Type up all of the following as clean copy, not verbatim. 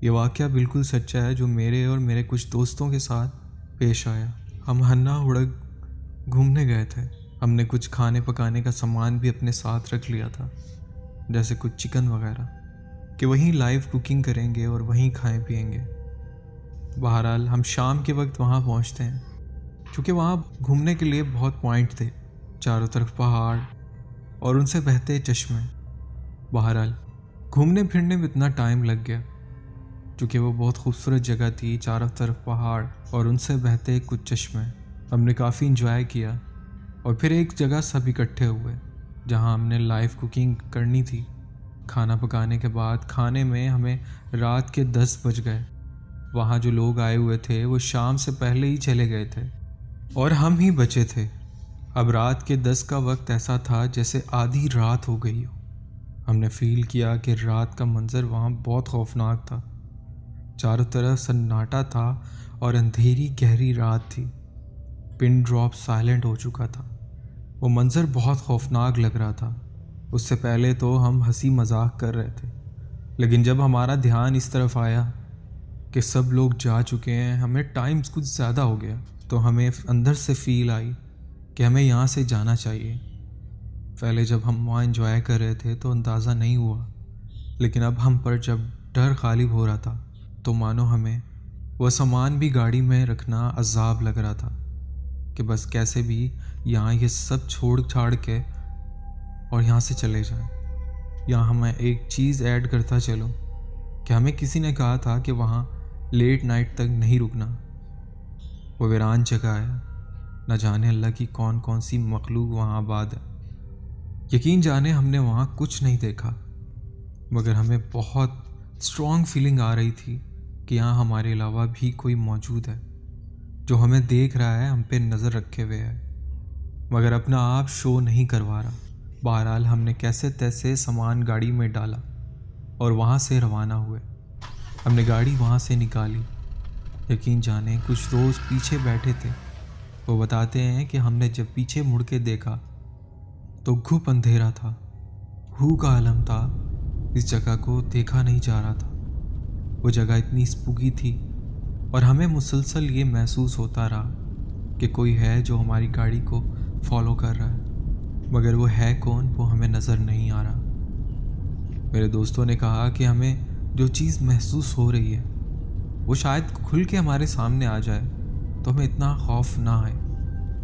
یہ واقعہ بالکل سچا ہے جو میرے اور میرے کچھ دوستوں کے ساتھ پیش آیا۔ ہم ہنّا ہڑگ گھومنے گئے تھے۔ ہم نے کچھ کھانے پکانے کا سامان بھی اپنے ساتھ رکھ لیا تھا، جیسے کچھ چکن وغیرہ، کہ وہیں لائیو کوکنگ کریں گے اور وہیں کھائیں پئیں گے۔ بہرحال ہم شام کے وقت وہاں پہنچتے ہیں، چونکہ وہاں گھومنے کے لیے بہت پوائنٹ تھے، چاروں طرف پہاڑ اور ان سے بہتے چشمے۔ بہرحال گھومنے پھرنے میں اتنا ٹائم لگ گیا، چونکہ وہ بہت خوبصورت جگہ تھی، چاروں طرف پہاڑ اور ان سے بہتے کچھ چشمے۔ ہم نے کافی انجوائے کیا اور پھر ایک جگہ سب اکٹھے ہوئے جہاں ہم نے لائیو کوکنگ کرنی تھی۔ کھانا پکانے کے بعد کھانے میں ہمیں رات کے 10 بج گئے۔ وہاں جو لوگ آئے ہوئے تھے وہ شام سے پہلے ہی چلے گئے تھے اور ہم ہی بچے تھے۔ اب رات کے 10 کا وقت ایسا تھا جیسے آدھی رات ہو گئی ہو۔ ہم نے فیل کیا کہ رات کا منظر وہاں بہت خوفناک تھا۔ چاروں طرف سناٹا تھا اور اندھیری گہری رات تھی۔ پن ڈراپ سائلنٹ ہو چکا تھا۔ وہ منظر بہت خوفناک لگ رہا تھا۔ اس سے پہلے تو ہم ہنسی مذاق کر رہے تھے، لیکن جب ہمارا دھیان اس طرف آیا کہ سب لوگ جا چکے ہیں، ہمیں ٹائم کچھ زیادہ ہو گیا، تو ہمیں اندر سے فیل آئی کہ ہمیں یہاں سے جانا چاہیے۔ پہلے جب ہم وہاں انجوائے کر رہے تھے تو اندازہ نہیں ہوا، لیکن اب ہم پر جب ڈر غالب ہو رہا تھا تو مانو ہمیں وہ سامان بھی گاڑی میں رکھنا عذاب لگ رہا تھا کہ بس کیسے بھی یہاں یہ سب چھوڑ چھاڑ کے اور یہاں سے چلے جائیں۔ یہاں ہمیں ایک چیز ایڈ کرتا چلوں کہ ہمیں کسی نے کہا تھا کہ وہاں لیٹ نائٹ تک نہیں رکنا۔ وہ ویران جگہ ہے، نہ جانے اللہ کی کون کون سی مخلوق وہاں آباد ہے۔ یقین جانے ہم نے وہاں کچھ نہیں دیکھا، مگر ہمیں بہت اسٹرانگ فیلنگ آ رہی تھی کہ یہاں ہمارے علاوہ بھی کوئی موجود ہے جو ہمیں دیکھ رہا ہے، ہم پہ نظر رکھے ہوئے ہے، مگر اپنا آپ شو نہیں کروا رہا۔ بہرحال ہم نے کیسے تیسے سامان گاڑی میں ڈالا اور وہاں سے روانہ ہوئے۔ ہم نے گاڑی وہاں سے نکالی۔ یقین جانے کچھ دوست پیچھے بیٹھے تھے، وہ بتاتے ہیں کہ ہم نے جب پیچھے مڑ کے دیکھا تو گھپ اندھیرا تھا، ہو کا عالم تھا، اس جگہ کو دیکھا نہیں جا رہا تھا۔ وہ جگہ اتنی اسپوکی تھی اور ہمیں مسلسل یہ محسوس ہوتا رہا کہ کوئی ہے جو ہماری گاڑی کو فالو کر رہا ہے، مگر وہ ہے کون وہ ہمیں نظر نہیں آ رہا۔ میرے دوستوں نے کہا کہ ہمیں جو چیز محسوس ہو رہی ہے وہ شاید کھل کے ہمارے سامنے آ جائے تو ہمیں اتنا خوف نہ آئے،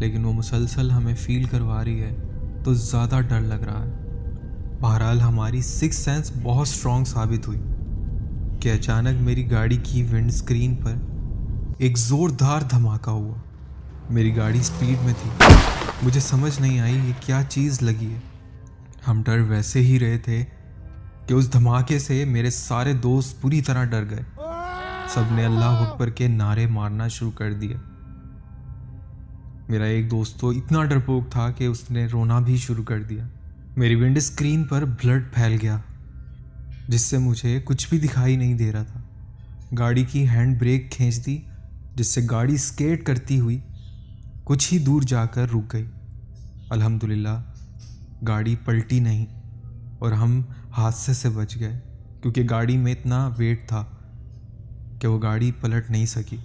لیکن وہ مسلسل ہمیں فیل کروا رہی ہے تو زیادہ ڈر لگ رہا ہے۔ بہرحال ہماری سکس سینس بہت اسٹرانگ ثابت ہوئی کہ اچانک میری گاڑی کی ونڈ اسکرین پر ایک زوردار دھماکہ ہوا۔ میری گاڑی سپیڈ میں تھی، مجھے سمجھ نہیں آئی یہ کیا چیز لگی ہے۔ ہم ڈر ویسے ہی رہے تھے کہ اس دھماکے سے میرے سارے دوست پوری طرح ڈر گئے۔ سب نے اللہ اکبر کے نعرے مارنا شروع کر دیا۔ میرا ایک دوست تو اتنا ڈرپوک تھا کہ اس نے رونا بھی شروع کر دیا۔ میری ونڈ اسکرین پر بلڈ پھیل گیا، جس سے مجھے کچھ بھی دکھائی نہیں دے رہا تھا۔ گاڑی کی ہینڈ بریک کھینچ دی، جس سے گاڑی سکیٹ کرتی ہوئی کچھ ہی دور جا کر رک گئی۔ الحمدللہ گاڑی پلٹی نہیں اور ہم حادثے سے بچ گئے، کیونکہ گاڑی میں اتنا ویٹ تھا کہ وہ گاڑی پلٹ نہیں سکی۔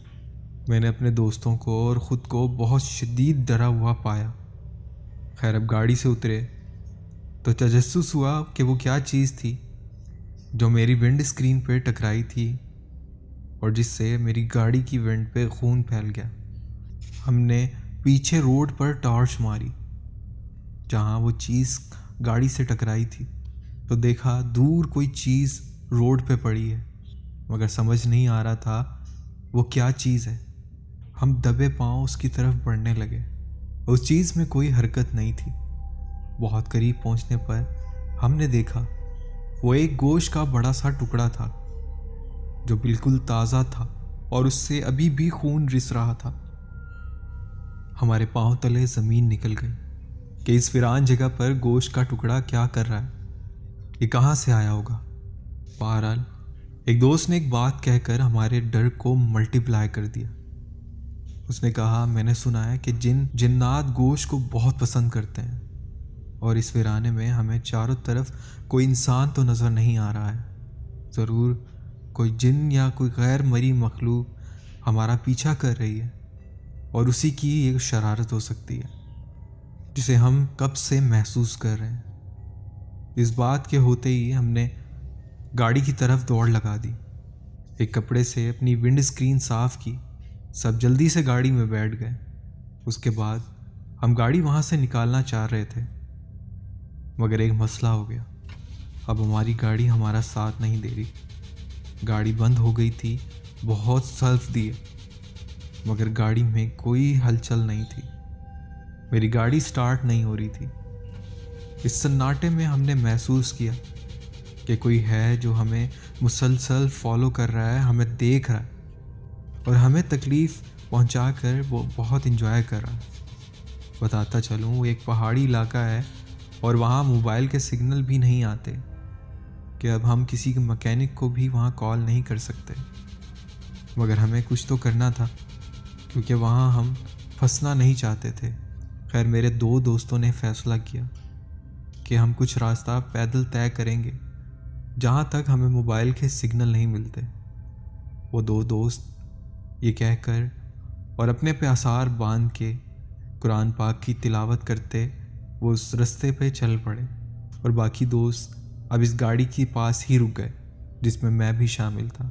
میں نے اپنے دوستوں کو اور خود کو بہت شدید ڈرا ہوا پایا۔ خیر اب گاڑی سے اترے تو تجسس ہوا کہ وہ کیا چیز تھی جو میری ونڈ اسکرین پہ ٹکرائی تھی اور جس سے میری گاڑی کی ونڈ پہ خون پھیل گیا۔ ہم نے پیچھے روڈ پر ٹارچ ماری جہاں وہ چیز گاڑی سے ٹکرائی تھی، تو دیکھا دور کوئی چیز روڈ پہ پڑی ہے، مگر سمجھ نہیں آ رہا تھا وہ کیا چیز ہے۔ ہم دبے پاؤں اس کی طرف بڑھنے لگے، اس چیز میں کوئی حرکت نہیں تھی۔ بہت قریب پہنچنے پر ہم نے دیکھا وہ ایک گوشت کا بڑا سا ٹکڑا تھا جو بالکل تازہ تھا اور اس سے ابھی بھی خون رس رہا تھا۔ ہمارے پاؤں تلے زمین نکل گئی کہ اس ویران جگہ پر گوشت کا ٹکڑا کیا کر رہا ہے، یہ کہاں سے آیا ہوگا۔ بہرحال ایک دوست نے ایک بات کہہ کر ہمارے ڈر کو ملٹی پلائی کر دیا۔ اس نے کہا میں نے سنا ہے کہ جنات گوشت کو بہت پسند کرتے ہیں، اور اس ویرانے میں ہمیں چاروں طرف کوئی انسان تو نظر نہیں آ رہا ہے، ضرور کوئی جن یا کوئی غیر مرئی مخلوق ہمارا پیچھا کر رہی ہے، اور اسی کی ایک شرارت ہو سکتی ہے جسے ہم کب سے محسوس کر رہے ہیں۔ اس بات کے ہوتے ہی ہم نے گاڑی کی طرف دوڑ لگا دی، ایک کپڑے سے اپنی ونڈ اسکرین صاف کی، سب جلدی سے گاڑی میں بیٹھ گئے۔ اس کے بعد ہم گاڑی وہاں سے نکالنا چاہ رہے تھے، مگر ایک مسئلہ ہو گیا۔ اب ہماری گاڑی ہمارا ساتھ نہیں دے رہی، گاڑی بند ہو گئی تھی، بہت سلف دیے، مگر گاڑی میں کوئی ہلچل نہیں تھی، میری گاڑی سٹارٹ نہیں ہو رہی تھی۔ اس سناٹے میں ہم نے محسوس کیا کہ کوئی ہے جو ہمیں مسلسل فالو کر رہا ہے، ہمیں دیکھ رہا ہے اور ہمیں تکلیف پہنچا کر وہ بہت انجوائے کر رہا ہے۔ بتاتا چلوں، وہ ایک پہاڑی علاقہ ہے اور وہاں موبائل کے سگنل بھی نہیں آتے کہ اب ہم کسی مکینک کو بھی وہاں کال نہیں کر سکتے، مگر ہمیں کچھ تو کرنا تھا کیونکہ وہاں ہم پھنسنا نہیں چاہتے تھے۔ خیر میرے 2 دوستوں نے فیصلہ کیا کہ ہم کچھ راستہ پیدل طے کریں گے جہاں تک ہمیں موبائل کے سگنل نہیں ملتے۔ وہ 2 دوست یہ کہہ کر اور اپنے پہ آثار باندھ کے قرآن پاک کی تلاوت کرتے وہ اس رستے پہ چل پڑے، اور باقی دوست اب اس گاڑی کے پاس ہی رک گئے جس میں بھی شامل تھا۔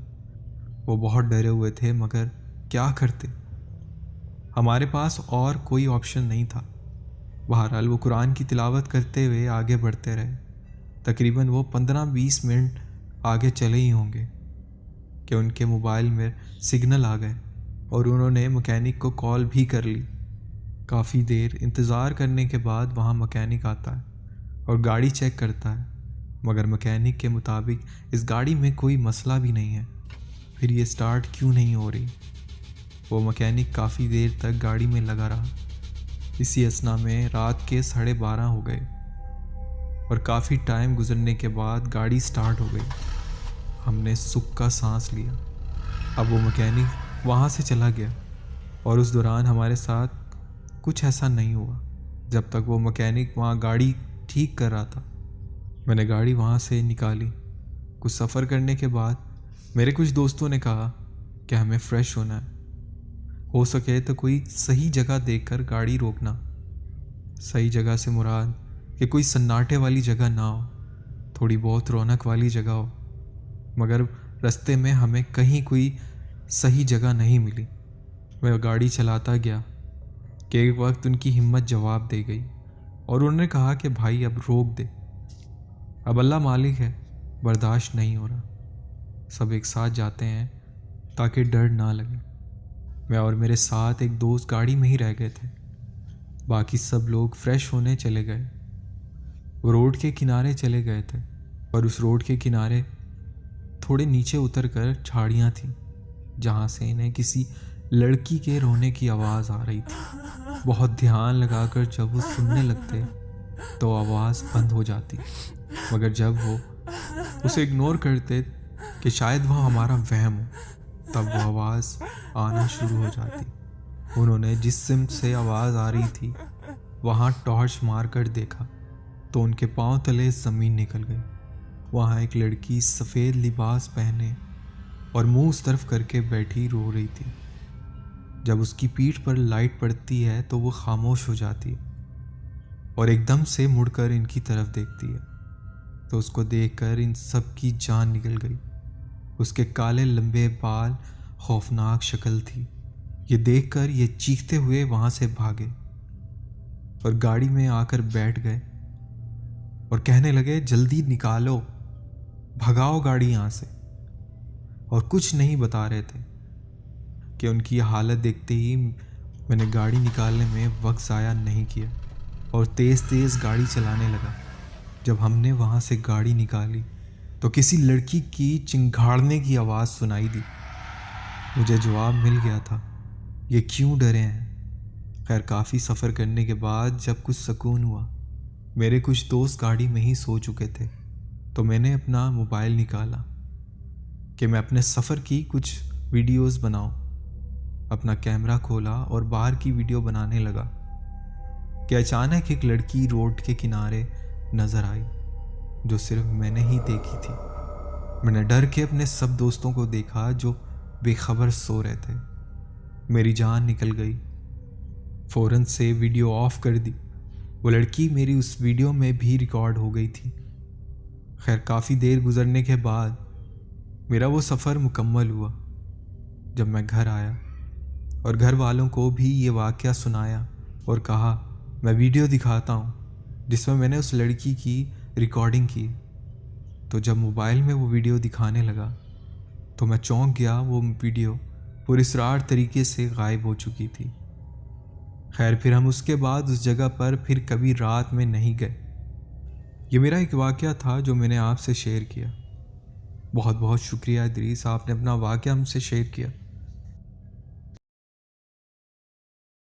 وہ بہت ڈرے ہوئے تھے، مگر کیا کرتے، ہمارے پاس اور کوئی آپشن نہیں تھا۔ بہرحال وہ قرآن کی تلاوت کرتے ہوئے آگے بڑھتے رہے۔ تقریباً وہ 15-20 منٹ آگے چلے ہی ہوں گے کہ ان کے موبائل میں سگنل آ گئے اور انہوں نے مکینک کو کال بھی کر لی۔ کافی دیر انتظار کرنے کے بعد وہاں مکینک آتا ہے اور گاڑی چیک کرتا ہے، مگر مکینک کے مطابق اس گاڑی میں کوئی مسئلہ بھی نہیں ہے، پھر یہ سٹارٹ کیوں نہیں ہو رہی؟ وہ مکینک کافی دیر تک گاڑی میں لگا رہا۔ اسی اثنا میں رات کے 12:30 ہو گئے اور کافی ٹائم گزرنے کے بعد گاڑی سٹارٹ ہو گئی۔ ہم نے سکھ کا سانس لیا۔ اب وہ مکینک وہاں سے چلا گیا اور اس دوران ہمارے ساتھ کچھ ایسا نہیں ہوا جب تک وہ مکینک وہاں گاڑی ٹھیک کر رہا تھا۔ میں نے گاڑی وہاں سے نکالی۔ کچھ سفر کرنے کے بعد میرے کچھ دوستوں نے کہا کہ ہمیں فریش ہونا ہے، ہو سکے تو کوئی صحیح جگہ دیکھ کر گاڑی روکنا۔ صحیح جگہ سے مراد کہ کوئی سناٹے والی جگہ نہ ہو، تھوڑی بہت رونق والی جگہ ہو، مگر رستے میں ہمیں کہیں کوئی صحیح جگہ نہیں ملی۔ میں گاڑی چلاتا گیا کہ ایک وقت ان کی ہمت جواب دے گئی اور انہوں نے کہا کہ بھائی اب روک دے، اب اللہ مالک ہے، برداشت نہیں ہو رہا۔ سب ایک ساتھ جاتے ہیں تاکہ ڈر نہ لگے۔ میں اور میرے ساتھ ایک دوست گاڑی میں ہی رہ گئے تھے، باقی سب لوگ فریش ہونے چلے گئے۔ وہ روڈ کے کنارے چلے گئے تھے اور اس روڈ کے کنارے تھوڑے نیچے اتر کر جھاڑیاں تھیں جہاں سے انہیں کسی لڑکی کے رونے کی آواز آ رہی تھی۔ بہت دھیان لگا کر جب وہ سننے لگتے تو آواز بند ہو جاتی، مگر جب وہ اسے اگنور کرتے کہ شاید وہ ہمارا وہم ہو، تب وہ آواز آنا شروع ہو جاتی۔ انہوں نے جس سمت سے آواز آ رہی تھی وہاں ٹارچ مار کر دیکھا تو ان کے پاؤں تلے زمین نکل گئی۔ وہاں ایک لڑکی سفید لباس پہنے اور منہ اس طرف کر کے بیٹھی رو رہی تھی۔ جب اس کی پیٹھ پر لائٹ پڑتی ہے تو وہ خاموش ہو جاتی ہے اور ایک دم سے مڑ کر ان کی طرف دیکھتی ہے تو اس کو دیکھ کر ان سب کی جان نکل گئی۔ اس کے کالے لمبے بال، خوفناک شکل تھی۔ یہ دیکھ کر یہ چیختے ہوئے وہاں سے بھاگے اور گاڑی میں آ کر بیٹھ گئے اور کہنے لگے جلدی نکالو، بھگاؤ گاڑی یہاں سے، اور کچھ نہیں بتا رہے تھے کہ ان کی حالت دیکھتے ہی میں نے گاڑی نکالنے میں وقت ضائع نہیں کیا اور تیز تیز گاڑی چلانے لگا۔ جب ہم نے وہاں سے گاڑی نکالی تو کسی لڑکی کی چنگھاڑنے کی آواز سنائی دی۔ مجھے جواب مل گیا تھا، یہ کیوں ڈرے ہیں؟ خیر کافی سفر کرنے کے بعد جب کچھ سکون ہوا، میرے کچھ دوست گاڑی میں ہی سو چکے تھے، تو میں نے اپنا موبائل نکالا کہ میں اپنے سفر کی کچھ ویڈیوز بناؤں۔ اپنا کیمرہ کھولا اور باہر کی ویڈیو بنانے لگا کہ اچانک ایک لڑکی روڈ کے کنارے نظر آئی جو صرف میں نے ہی دیکھی تھی۔ میں نے ڈر کے اپنے سب دوستوں کو دیکھا جو بے خبر سو رہے تھے۔ میری جان نکل گئی۔ فوراً سے ویڈیو آف کر دی۔ وہ لڑکی میری اس ویڈیو میں بھی ریکارڈ ہو گئی تھی۔ خیر کافی دیر گزرنے کے بعد میرا وہ سفر مکمل ہوا۔ جب میں گھر آیا اور گھر والوں کو بھی یہ واقعہ سنایا اور کہا میں ویڈیو دکھاتا ہوں جس میں نے اس لڑکی کی ریکارڈنگ کی، تو جب موبائل میں وہ ویڈیو دکھانے لگا تو میں چونک گیا۔ وہ ویڈیو پراسرار طریقے سے غائب ہو چکی تھی۔ خیر پھر ہم اس کے بعد اس جگہ پر پھر کبھی رات میں نہیں گئے۔ یہ میرا ایک واقعہ تھا جو میں نے آپ سے شیئر کیا۔ بہت بہت شکریہ ادریس، آپ نے اپنا واقعہ ہم سے شیئر کیا۔